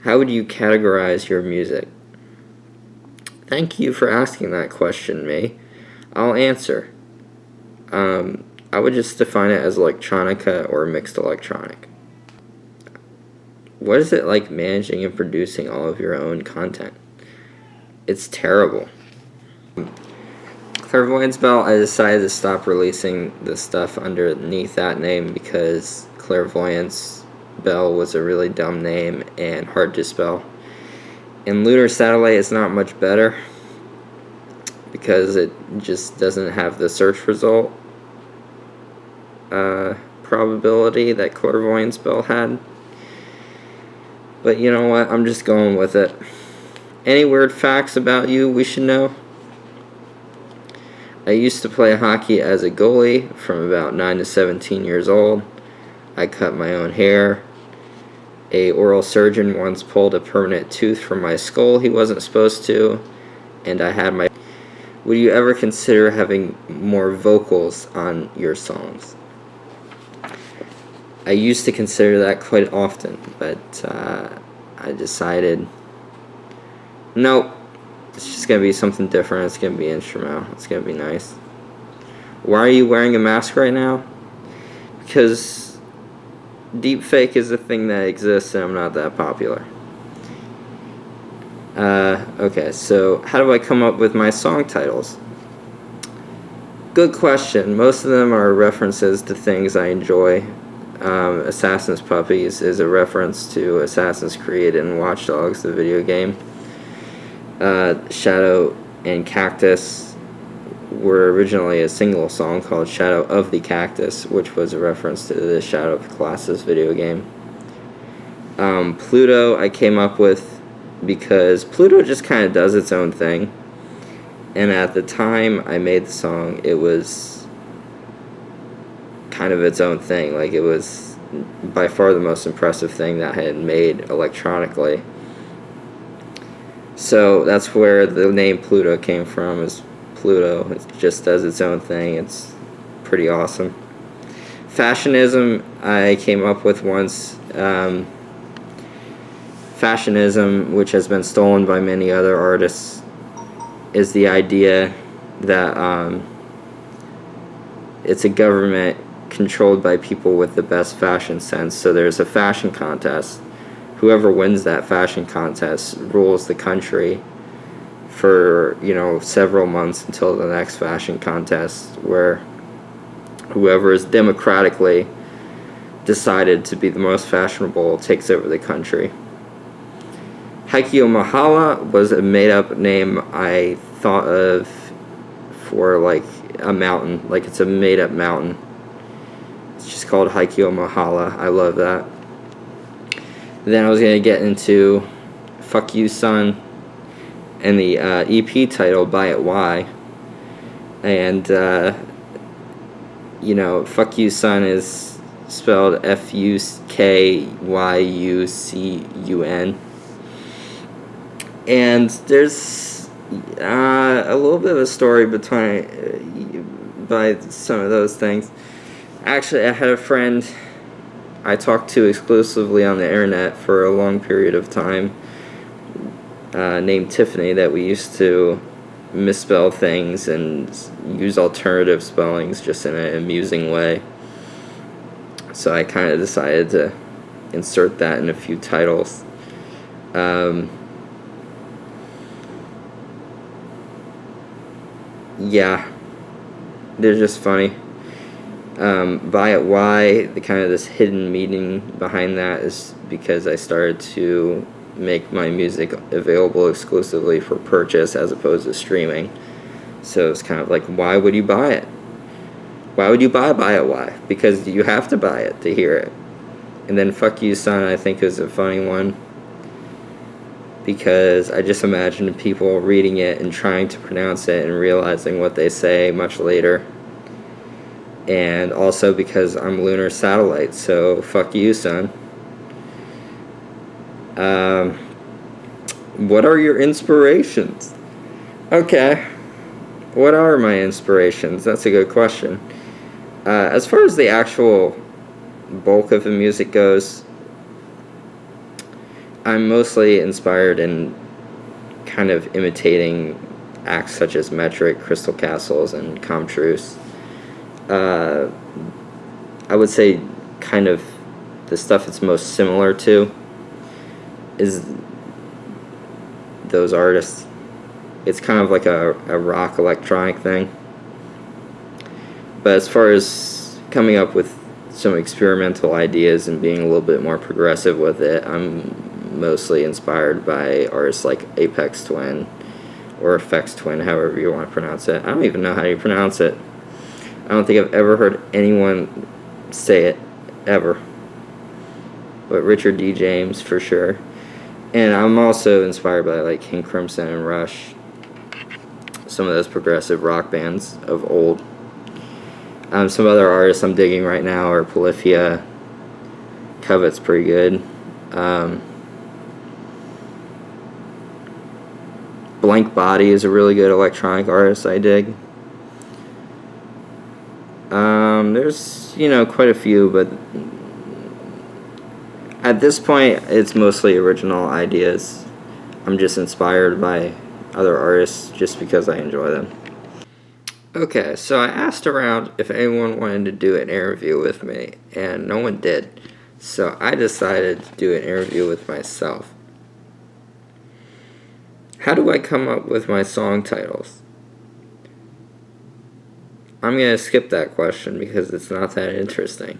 How would you categorize your music? Thank you for asking that question, May. I'll answer. I would just define it as electronica or mixed electronic. What is it like managing and producing all of your own content? It's terrible. Clairvoyance Bell, I decided to stop releasing the stuff underneath that name because Clairvoyance Bell was a really dumb name and hard to spell. And Lunar Satellite is not much better because it just doesn't have the search result probability that Clairvoyance Bell had. But you know what? I'm just going with it. Any weird facts about you we should know? I used to play hockey as a goalie from about 9 to 17 years old. I cut my own hair. A oral surgeon once pulled a permanent tooth from my skull he wasn't supposed to. And I had my... Would you ever consider having more vocals on your songs? I used to consider that quite often, but I decided, nope, it's just going to be something different. It's going to be instrumental. It's going to be nice. Why are you wearing a mask right now? Because deepfake is a thing that exists and I'm not that popular. Okay, so how do I come up with my song titles? Good question. Most of them are references to things I enjoy. Assassin's Puppies is a reference to Assassin's Creed and Watch Dogs, the video game. Shadow and Cactus were originally a single song called Shadow of the Cactus, which was a reference to the Shadow of the Colossus video game. Pluto I came up with because Pluto just kind of does its own thing. And at the time I made the song, it was kind of its own thing. Like, it was by far the most impressive thing that I had made electronically. So that's where the name Pluto came from, is Pluto. It just does its own thing. It's pretty awesome. Fashionism I came up with once. Fashionism, which has been stolen by many other artists, is the idea that it's a government controlled by people with the best fashion sense. So there's a fashion contest. Whoever wins that fashion contest rules the country for, several months until the next fashion contest, where whoever is democratically decided to be the most fashionable takes over the country. Haikyo Mahala was a made-up name I thought of for a mountain. It's a made-up mountain. It's just called Haikyo Mahala. I love that. Then I was going to get into Fuck You Son and the EP title Buy It Why. And, Fuck You Son is spelled Fukyucun. And there's a little bit of a story by some of those things. Actually, I had a friend I talked to exclusively on the internet for a long period of time, named Tiffany, that we used to misspell things and use alternative spellings just in an amusing way. So I kind of decided to insert that in a few titles. Yeah, they're just funny. Buy It Why, the kind of this hidden meaning behind that is because I started to make my music available exclusively for purchase as opposed to streaming. So it's kind of like, why would you buy it? Why would you buy It Why? Because you have to buy it to hear it. And then Fuck You Son, I think, is a funny one, because I just imagine people reading it and trying to pronounce it and realizing what they say much later. And also because I'm Lunar Satellite, so fuck you, son. What are your inspirations? Okay, what are my inspirations? That's a good question. As far as the actual bulk of the music goes, I'm mostly inspired in kind of imitating acts such as Metric, Crystal Castles, and Comtruce. Uh, I would say kind of the stuff it's most similar to is those artists. It's kind of like a rock electronic thing. But as far as coming up with some experimental ideas and being a little bit more progressive with it, I'm mostly inspired by artists like Apex Twin or Effects Twin, however you want to pronounce it. I don't even know how you pronounce it. I don't think I've ever heard anyone say it, ever. But Richard D. James, for sure. And I'm also inspired by like King Crimson and Rush, some of those progressive rock bands of old. Some other artists I'm digging right now are Polyphia. Covet's pretty good. Blank Body is a really good electronic artist I dig. There's, quite a few, but at this point, it's mostly original ideas. I'm just inspired by other artists just because I enjoy them. Okay, so I asked around if anyone wanted to do an interview with me, and no one did. So I decided to do an interview with myself. How do I come up with my song titles? I'm going to skip that question because it's not that interesting.